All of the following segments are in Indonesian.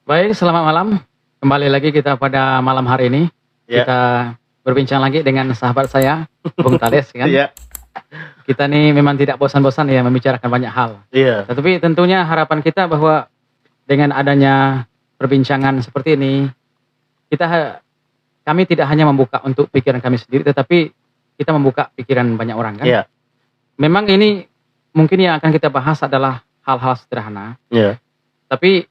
Baik, selamat malam. Kembali lagi kita pada malam hari ini. Ya. Kita berbincang lagi dengan sahabat saya, Bung Tales kan. Iya. Kita nih memang tidak bosan-bosan ya membicarakan banyak hal. Iya. Tetapi tentunya harapan kita bahwa dengan adanya perbincangan seperti ini, kami tidak hanya membuka untuk pikiran kami sendiri, tetapi kita membuka pikiran banyak orang kan. Iya. Memang ini mungkin yang akan kita bahas adalah hal-hal sederhana. Iya. Tapi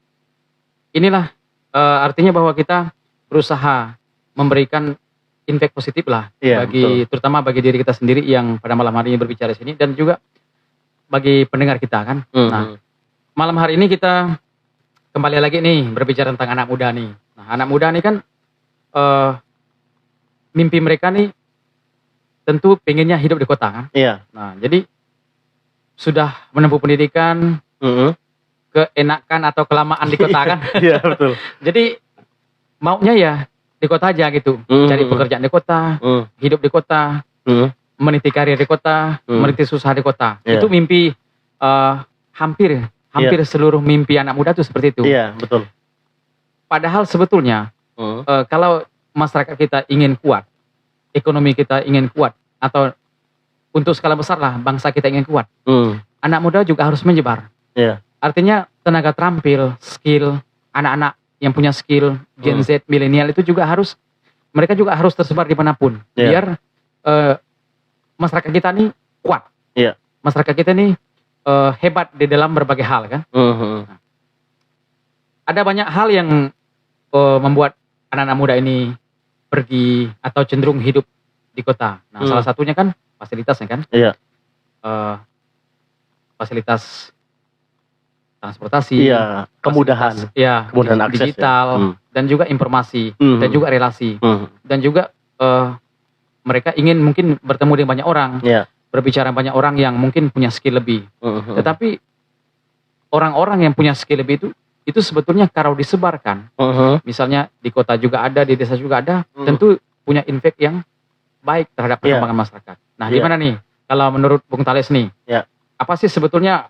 inilah artinya bahwa kita berusaha memberikan impact positif lah Iya, terutama bagi diri kita sendiri yang pada malam hari ini berbicara di sini dan juga bagi pendengar kita kan. Nah, malam hari ini kita kembali lagi nih berbicara tentang anak muda nih. Nah, anak muda nih kan mimpi mereka nih tentu pengennya hidup di kota kan. Iya. Nah, jadi sudah menempuh pendidikan, keenakan atau kelamaan di kota kan. Iya, betul. Jadi maunya ya di kota aja gitu, cari pekerjaan di kota, hidup di kota, meniti karir di kota, meniti usaha di kota. Iya. Itu mimpi hampir seluruh mimpi anak muda tuh seperti itu. Iya, betul. Padahal sebetulnya kalau masyarakat kita ingin kuat, ekonomi kita ingin kuat, atau untuk skala besar lah bangsa kita ingin kuat, anak muda juga harus menyebar. Iya. Artinya tenaga terampil, skill, anak-anak yang punya skill, Gen Z, milenial itu juga mereka juga harus tersebar dimanapun. Iya. Biar masyarakat kita nih kuat. Iya. Masyarakat kita nih hebat di dalam berbagai hal kan. Nah, ada banyak hal yang membuat anak-anak muda ini pergi atau cenderung hidup di kota. Nah, salah satunya kan fasilitasnya kan. Iya. Fasilitas transportasi, Iya, kemudahan. ya, Kemudahan akses digital, dan juga informasi, dan juga relasi, dan juga mereka ingin mungkin bertemu dengan banyak orang, Iya. berbicara banyak orang yang mungkin punya skill lebih. Tetapi orang-orang yang punya skill lebih itu sebetulnya kalau disebarkan, misalnya di kota juga ada, di desa juga ada, tentu punya impact yang baik terhadap perkembangan masyarakat. Nah, gimana nih kalau menurut Bung Tales nih? Iya. Apa sih sebetulnya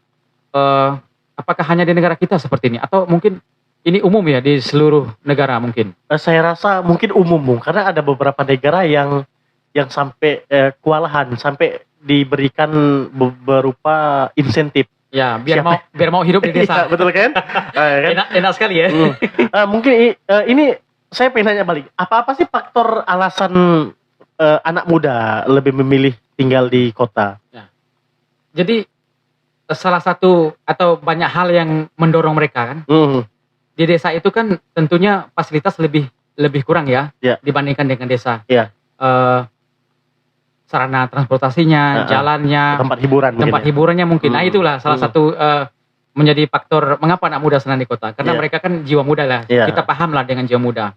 apakah hanya di negara kita seperti ini atau mungkin ini umum ya di seluruh negara mungkin? Saya rasa mungkin umum, Bung, karena ada beberapa negara yang sampai kewalahan, sampai diberikan berupa insentif. Ya, biar mau hidup di desa. Iya, betul kan? Kan? Enak sekali ya. Mungkin ini saya pengen nanya balik. Apa sih faktor alasan anak muda lebih memilih tinggal di kota? Ya. Jadi salah satu atau banyak hal yang mendorong mereka kan. Di desa itu kan tentunya fasilitas lebih kurang ya, dibandingkan dengan desa. Iya. Sarana transportasinya, jalannya, tempat hiburannya mungkin. Nah, itulah salah satu menjadi faktor mengapa anak muda senang di kota. Karena mereka kan jiwa muda lah. Kita paham lah dengan jiwa muda.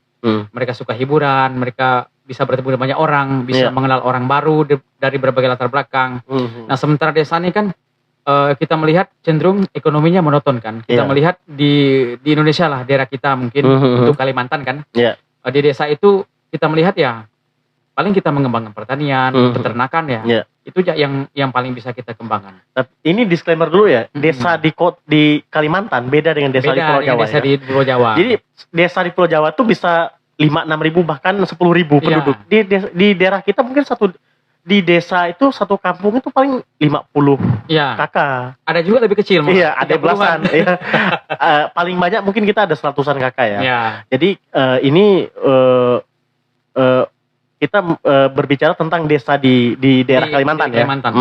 Mereka suka hiburan, mereka bisa bertemu dengan banyak orang, bisa mengenal orang baru dari berbagai latar belakang. Nah, sementara desa ini kan kita melihat cenderung ekonominya monoton kan. Kita melihat di Indonesia lah, daerah kita mungkin untuk Kalimantan kan. Di desa itu kita melihat ya paling kita mengembangkan pertanian, peternakan ya. Itu yang paling bisa kita kembangkan. Ini disclaimer dulu ya. Desa di Kalimantan beda dengan desa di Pulau Jawa. Desa di Pulau Jawa. Jadi desa di Pulau Jawa tuh bisa 5-6 ribu bahkan 10 ribu penduduk. Di daerah kita mungkin di desa itu satu kampung itu paling 50 kakak. Ada juga lebih kecil. Iya, ada belasan. Iya. Paling banyak mungkin kita ada 100-an kakak ya. Jadi ini kita berbicara tentang desa di daerah Kalimantan ya. Kalimantan.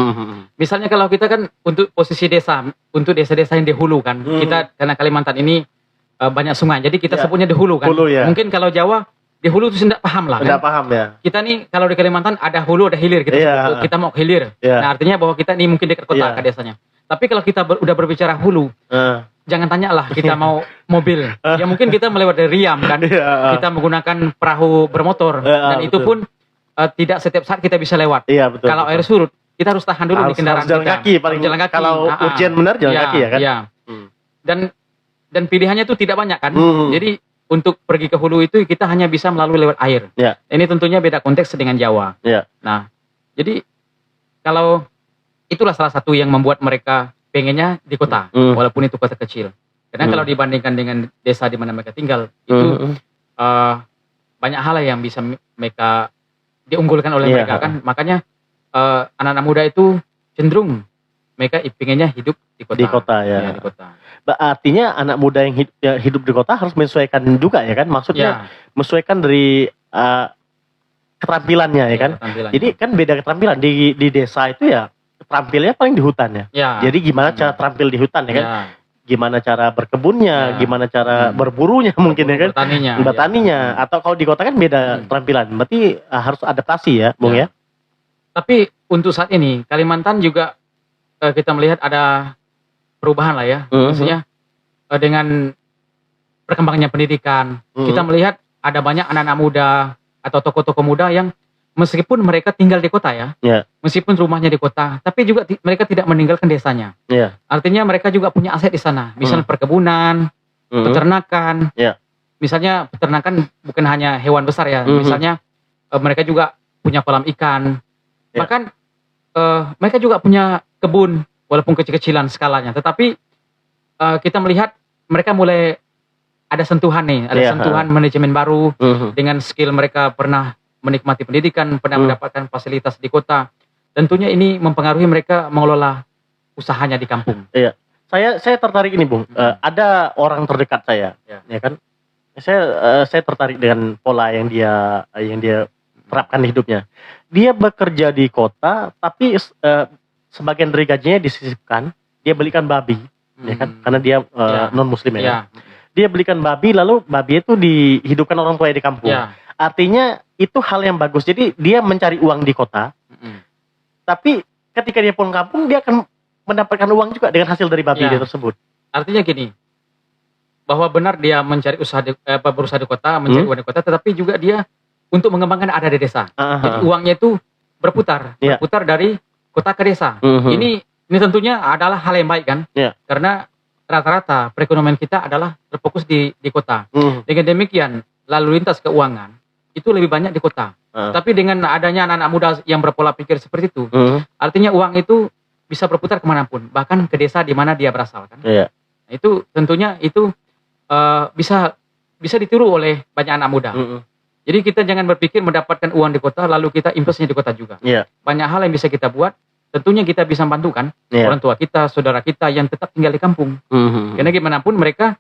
Misalnya kalau kita kan untuk posisi desa, untuk desa-desa yang di hulu kan, kita karena Kalimantan ini banyak sungai, jadi kita sebutnya di hulu kan. Mungkin kalau Jawa di hulu itu tidak paham lah kan. Tidak paham ya. Kita nih kalau di Kalimantan ada hulu ada hilir kita mau ke hilir. Nah, artinya bahwa kita nih mungkin dekat kota ke desanya. Tapi kalau kita udah berbicara hulu, jangan tanya lah kita mau mobil. Ya mungkin kita melewati Riam kan. Kita menggunakan perahu bermotor dan itu pun tidak setiap saat kita bisa lewat. Kalau air surut, kita harus tahan dulu di kendaraan jalan kita. Kaki, paling jalan kaki. Kalau hujan benar jalan kaki ya kan. Dan pilihannya itu tidak banyak kan. Jadi untuk pergi ke hulu itu kita hanya bisa melalui lewat air. Ini tentunya beda konteks dengan Jawa. Nah, jadi kalau itulah salah satu yang membuat mereka pengennya di kota, walaupun itu kota kecil. Karena kalau dibandingkan dengan desa di mana mereka tinggal, itu banyak hal yang bisa mereka diunggulkan oleh mereka kan. Makanya anak-anak muda itu cenderung mereka pengennya hidup di kota. Di kota ya. Di kota. Artinya anak muda yang hidup di kota harus menyesuaikan juga ya kan. Maksudnya menyesuaikan dari keterampilannya ya kan. Jadi kan beda keterampilan di desa itu ya terampilnya paling di hutan ya. Jadi gimana cara terampil di hutan ya kan. Gimana cara berkebunnya, gimana cara berburunya mungkin ya kan. Bertaninya. Atau kalau di kota kan beda keterampilan. Berarti harus adaptasi ya, Bung ya. Tapi untuk saat ini Kalimantan juga kita melihat ada perubahan lah ya. Maksudnya dengan perkembangannya pendidikan, kita melihat ada banyak anak-anak muda atau tokoh-tokoh muda yang meskipun mereka tinggal di kota ya, meskipun rumahnya di kota, tapi juga mereka tidak meninggalkan desanya. Artinya mereka juga punya aset di sana, misalnya perkebunan, peternakan. Misalnya peternakan bukan hanya hewan besar ya, misalnya mereka juga punya kolam ikan, bahkan mereka juga punya kebun, walaupun kecil-kecilan skalanya. Tetapi kita melihat mereka mulai ada sentuhan nih, ada sentuhan manajemen baru dengan skill mereka pernah menikmati pendidikan, pernah mendapatkan fasilitas di kota. Tentunya ini mempengaruhi mereka mengelola usahanya di kampung. Iya. Saya tertarik ini, Bung. Ada orang terdekat saya, ya kan? Saya tertarik dengan pola yang dia terapkan di hidupnya. Dia bekerja di kota, tapi sebagian dari gajinya disisipkan, dia belikan babi, ya kan? Karena dia non muslim ya. Kan? Dia belikan babi, lalu babi itu dihidupkan orang tua di kampung. Artinya itu hal yang bagus. Jadi dia mencari uang di kota, tapi ketika dia pulang kampung dia akan mendapatkan uang juga dengan hasil dari babi dia tersebut. Artinya gini, bahwa benar dia mencari berusaha di kota, mencari uang di kota, tetapi juga dia untuk mengembangkan ada di desa. Jadi uangnya itu berputar dari kota ke desa. Ini tentunya adalah hal yang baik kan? Karena rata-rata perekonomian kita adalah terfokus di kota. Dengan demikian, lalu lintas keuangan itu lebih banyak di kota. Tapi dengan adanya anak-anak muda yang berpola pikir seperti itu, artinya uang itu bisa berputar kemanapun, bahkan ke desa di mana dia berasal kan. Nah, itu tentunya itu bisa ditiru oleh banyak anak muda. Jadi kita jangan berpikir mendapatkan uang di kota lalu kita investnya di kota juga. Banyak hal yang bisa kita buat. Tentunya kita bisa bantu kan orang tua kita, saudara kita yang tetap tinggal di kampung. Karena gimana pun mereka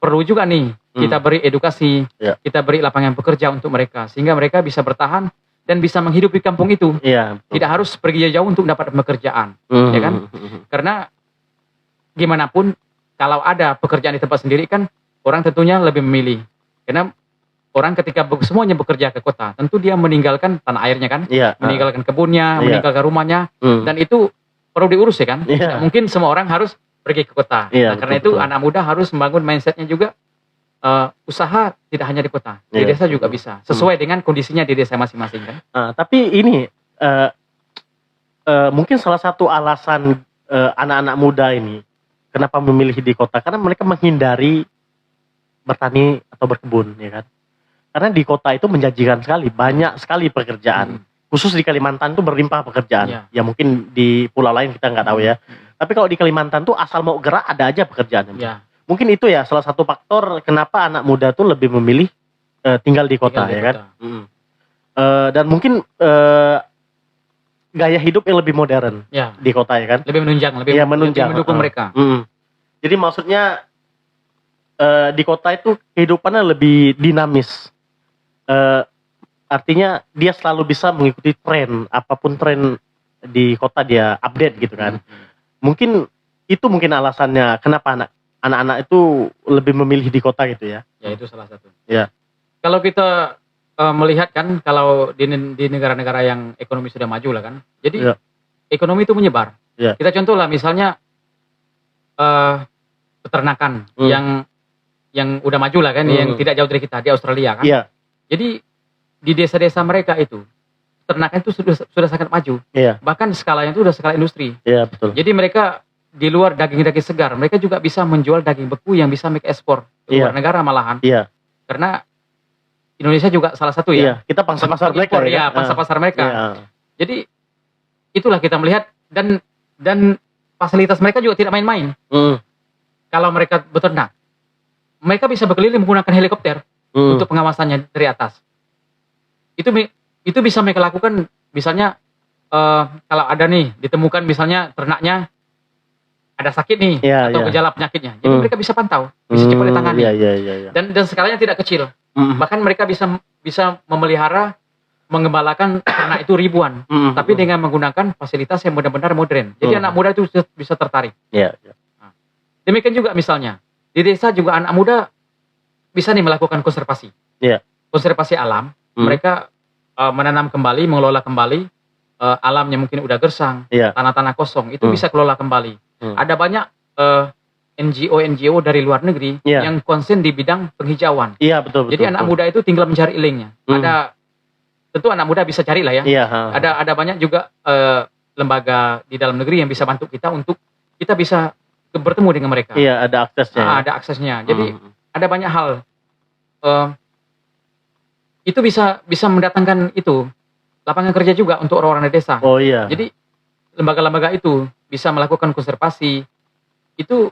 perlu juga nih kita beri edukasi, kita beri lapangan pekerja untuk mereka sehingga mereka bisa bertahan dan bisa menghidupi kampung itu. Tidak harus pergi jauh untuk mendapat pekerjaan, ya kan? Karena gimana pun kalau ada pekerjaan di tempat sendiri kan orang tentunya lebih memilih. Karena orang ketika semuanya bekerja ke kota, tentu dia meninggalkan tanah airnya kan, meninggalkan kebunnya, meninggalkan rumahnya, dan itu perlu diurus ya kan. Mungkin semua orang harus pergi ke kota. Nah, karena itu anak muda harus membangun mindsetnya juga. Usaha tidak hanya di kota, di desa juga bisa, sesuai dengan kondisinya di desa masing-masing kan. Tapi ini mungkin salah satu alasan anak-anak muda ini kenapa memilih di kota, karena mereka menghindari bertani atau berkebun, ya kan? Karena di kota itu menjanjikan sekali, banyak sekali pekerjaan. Khusus di Kalimantan itu berlimpah pekerjaan. Ya mungkin di pulau lain kita nggak tahu ya. Tapi kalau di Kalimantan tuh asal mau gerak ada aja pekerjaan. Mungkin itu ya salah satu faktor kenapa anak muda tuh lebih memilih tinggal di kota, ya kan. Dan mungkin gaya hidup yang lebih modern di kota, ya kan. Lebih menunjang, lebih mendukung mereka. Jadi maksudnya di kota itu kehidupannya lebih dinamis. Artinya dia selalu bisa mengikuti tren, apapun tren di kota dia update gitu kan. Mungkin itu alasannya kenapa anak-anak itu lebih memilih di kota gitu ya. Ya itu salah satu. Kalau kita melihat kan, kalau di negara-negara yang ekonomi sudah maju lah kan, jadi ekonomi itu menyebar. Kita contoh lah misalnya peternakan yang udah maju lah kan, yang tidak jauh dari kita di Australia kan. Jadi di desa-desa mereka itu peternakan itu sudah sangat maju. Bahkan skalanya itu sudah skala industri. Betul. Jadi mereka di luar daging-daging segar, mereka juga bisa menjual daging beku yang bisa make ekspor ke luar negara malahan. Karena Indonesia juga salah satu ya. Kita pangsa pasar mereka. Pangsa pasar mereka. Jadi itulah kita melihat dan fasilitas mereka juga tidak main-main. kalau mereka beternak, mereka bisa berkeliling menggunakan helikopter untuk pengawasannya dari atas. Itu bisa mereka lakukan, misalnya kalau ada nih ditemukan misalnya ternaknya ada sakit nih atau gejala penyakitnya, jadi mereka bisa pantau, bisa cepat ditangani. Dan skalanya tidak kecil. Bahkan mereka bisa memelihara, mengembalakan ternak itu ribuan, tapi dengan menggunakan fasilitas yang benar-benar modern. Jadi anak muda itu bisa tertarik. Nah, demikian juga misalnya di desa juga anak muda bisa nih melakukan konservasi. Konservasi alam, mereka menanam kembali, mengelola kembali alamnya, mungkin udah gersang, tanah-tanah kosong, itu bisa kelola kembali. Ada banyak NGO dari luar negeri yang konsen di bidang penghijauan. Betul. Jadi anak muda itu tinggal mencari linknya. Tentu anak muda bisa cari lah ya. Ada banyak juga lembaga di dalam negeri yang bisa bantu kita untuk kita bisa bertemu dengan mereka. Ada aksesnya. Ada aksesnya. Jadi ada banyak hal. Itu bisa mendatangkan itu lapangan kerja juga untuk orang-orang di desa. Jadi lembaga-lembaga itu bisa melakukan konservasi, itu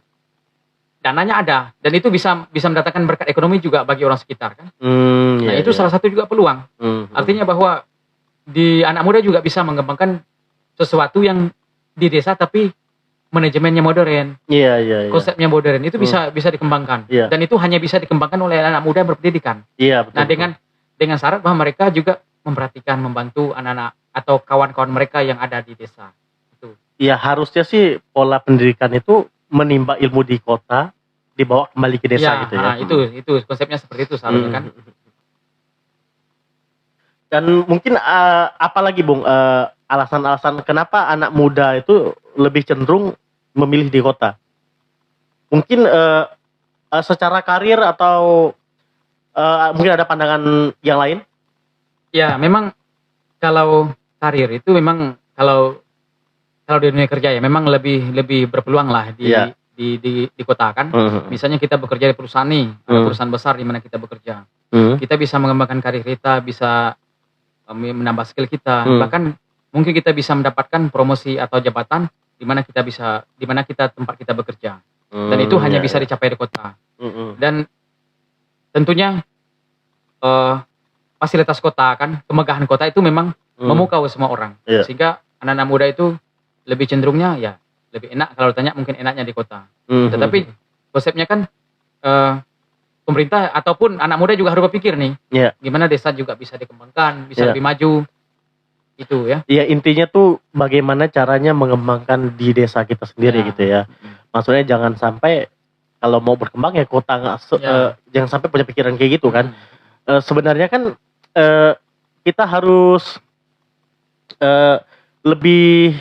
dananya ada, dan itu bisa mendatangkan berkat ekonomi juga bagi orang sekitar kan. Itu salah satu juga peluang. Artinya bahwa di anak muda juga bisa mengembangkan sesuatu yang di desa tapi manajemennya modern. Konsepnya modern itu bisa dikembangkan. Dan itu hanya bisa dikembangkan oleh anak muda yang berpendidikan. Nah, dengan syarat bahwa mereka juga memperhatikan, membantu anak-anak atau kawan-kawan mereka yang ada di desa. Harusnya sih pola pendidikan itu menimba ilmu di kota, dibawa kembali ke desa gitu ya. Itu konsepnya seperti itu seharusnya kan. Dan mungkin apalagi Bung, alasan-alasan kenapa anak muda itu lebih cenderung memilih di kota? Mungkin secara karir atau mungkin ada pandangan yang lain? Ya, memang kalau karir itu memang kalau di dunia kerja ya memang lebih berpeluang lah di kota kan. Misalnya kita bekerja di perusahaan nih, ada perusahaan besar di mana kita bekerja. Kita bisa mengembangkan karir kita, bisa menambah skill kita, bahkan mungkin kita bisa mendapatkan promosi atau jabatan di mana tempat kita bekerja. Dan itu hanya bisa dicapai di kota. Dan tentunya fasilitas kota kan, kemegahan kota itu memang memukau semua orang. Sehingga anak-anak muda itu lebih cenderungnya ya lebih enak, kalau ditanya mungkin enaknya di kota. Tetapi konsepnya kan pemerintah ataupun anak muda juga harus berpikir nih, gimana desa juga bisa dikembangkan, bisa lebih maju. Itu ya. Intinya tuh bagaimana caranya mengembangkan di desa kita sendiri gitu ya. Maksudnya jangan sampai kalau mau berkembang ya kota jangan sampai punya pikiran kayak gitu kan. Sebenarnya kan kita harus lebih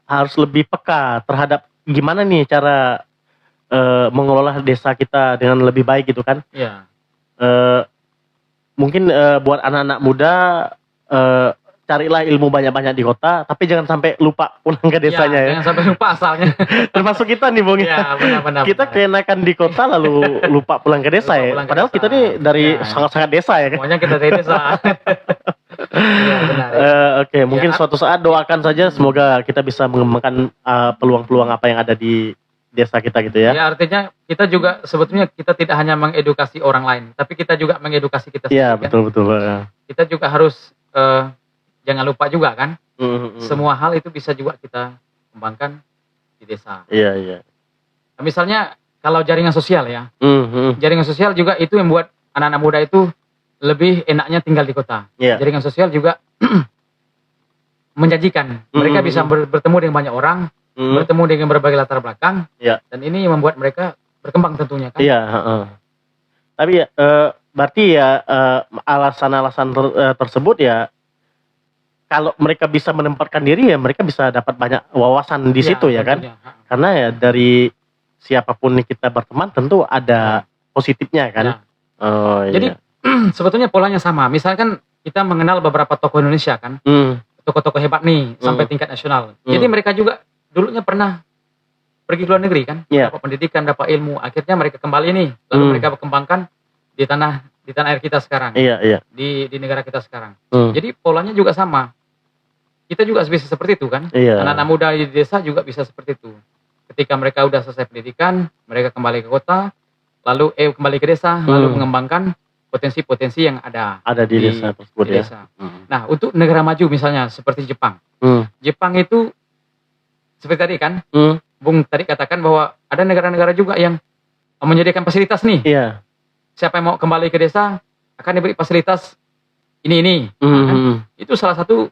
harus lebih peka terhadap gimana nih cara mengelola desa kita dengan lebih baik gitu kan. Mungkin buat anak-anak muda carilah ilmu banyak-banyak di kota, tapi jangan sampai lupa pulang ke desanya ya. Jangan sampai lupa asalnya. Termasuk kita nih Bung. Benar. Kita keenakan di kota lalu lupa pulang ke desa ya. Padahal kita nih dari sangat-sangat desa ya kan. Semuanya kita dari desa. Benar. Oke, mungkin suatu saat doakan saja semoga kita bisa mengembangkan peluang-peluang apa yang ada di desa kita gitu ya. Ya, artinya kita juga sebetulnya kita tidak hanya mengedukasi orang lain, tapi kita juga mengedukasi kita sendiri. Iya, betul. Kita juga harus jangan lupa juga kan, semua hal itu bisa juga kita kembangkan di desa. Iya. Nah, misalnya kalau jaringan sosial ya, jaringan sosial juga itu yang membuat anak-anak muda itu lebih enaknya tinggal di kota. Jaringan sosial juga menjanjikan, mereka bisa bertemu dengan banyak orang, bertemu dengan berbagai latar belakang, dan ini membuat mereka berkembang tentunya kan. Tapi berarti ya alasan-alasan tersebut ya, kalau mereka bisa menempatkan diri ya mereka bisa dapat banyak wawasan di situ ya kan. Karena ya dari siapapun kita berteman tentu ada positifnya kan. Jadi sebetulnya polanya sama. Misalkan kita mengenal beberapa tokoh Indonesia kan, tokoh-tokoh hebat nih sampai tingkat nasional. Jadi mereka juga dulunya pernah pergi ke luar negeri kan, dapat pendidikan, dapat ilmu. Akhirnya mereka kembali nih, lalu mereka berkembangkan di tanah air kita sekarang, di negara kita sekarang. Jadi polanya juga sama. Kita juga bisa seperti itu kan. Anak-anak muda di desa juga bisa seperti itu. ketika mereka udah selesai pendidikan, mereka kembali ke kota, lalu kembali ke desa, lalu mengembangkan potensi-potensi yang ada di desa tersebut di desa. Nah, untuk negara maju misalnya seperti Jepang. Jepang itu seperti tadi kan, Bung tadi katakan bahwa ada negara-negara juga yang menyediakan fasilitas nih. Iya. Siapa yang mau kembali ke desa akan diberi fasilitas ini. Kan? Itu salah satu.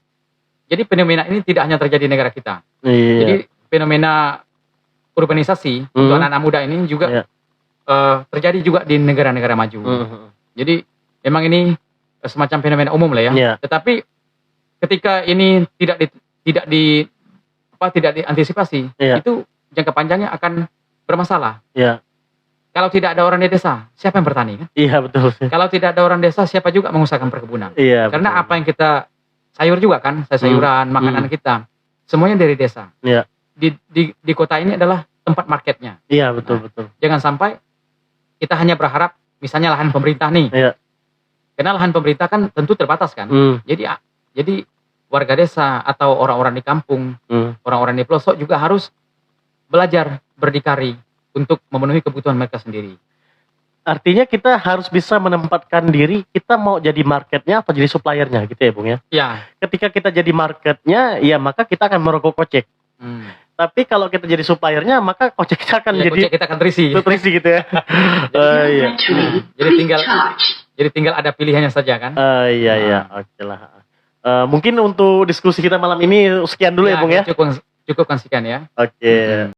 Jadi fenomena ini tidak hanya terjadi di negara kita. Iya. Jadi fenomena urbanisasi untuk anak-anak muda ini juga terjadi juga di negara-negara maju. Jadi memang ini semacam fenomena umum lah ya. Yeah. Tetapi ketika ini tidak diantisipasi, itu jangka panjangnya akan bermasalah. Yeah. Kalau tidak ada orang di desa, siapa yang bertani kan? Iya, betul. Kalau tidak ada orang desa, siapa juga mengusahakan perkebunan? Iya. Karena apa yang kita sayur juga kan, sayuran, makanan kita, semuanya dari desa. Iya. Di kota ini adalah tempat marketnya. Iya, betul. Jangan sampai kita hanya berharap misalnya lahan pemerintah nih. Iya. Karena lahan pemerintah kan tentu terbatas kan. Jadi warga desa atau orang-orang di kampung, orang-orang di pelosok juga harus belajar berdikari untuk memenuhi kebutuhan mereka sendiri. Artinya kita harus bisa menempatkan diri, kita mau jadi marketnya atau jadi suppliernya gitu ya Bung ya? Iya. Ketika kita jadi marketnya, ya maka kita akan merogoh kocek. Tapi kalau kita jadi suppliernya, maka kocek kita akan kocek kita akan terisi gitu ya. Iya. Jadi tinggal ada pilihannya saja kan. Iya. Oke lah. Mungkin untuk diskusi kita malam ini sekian dulu ya Bung ya. Cukup sekian ya. Oke.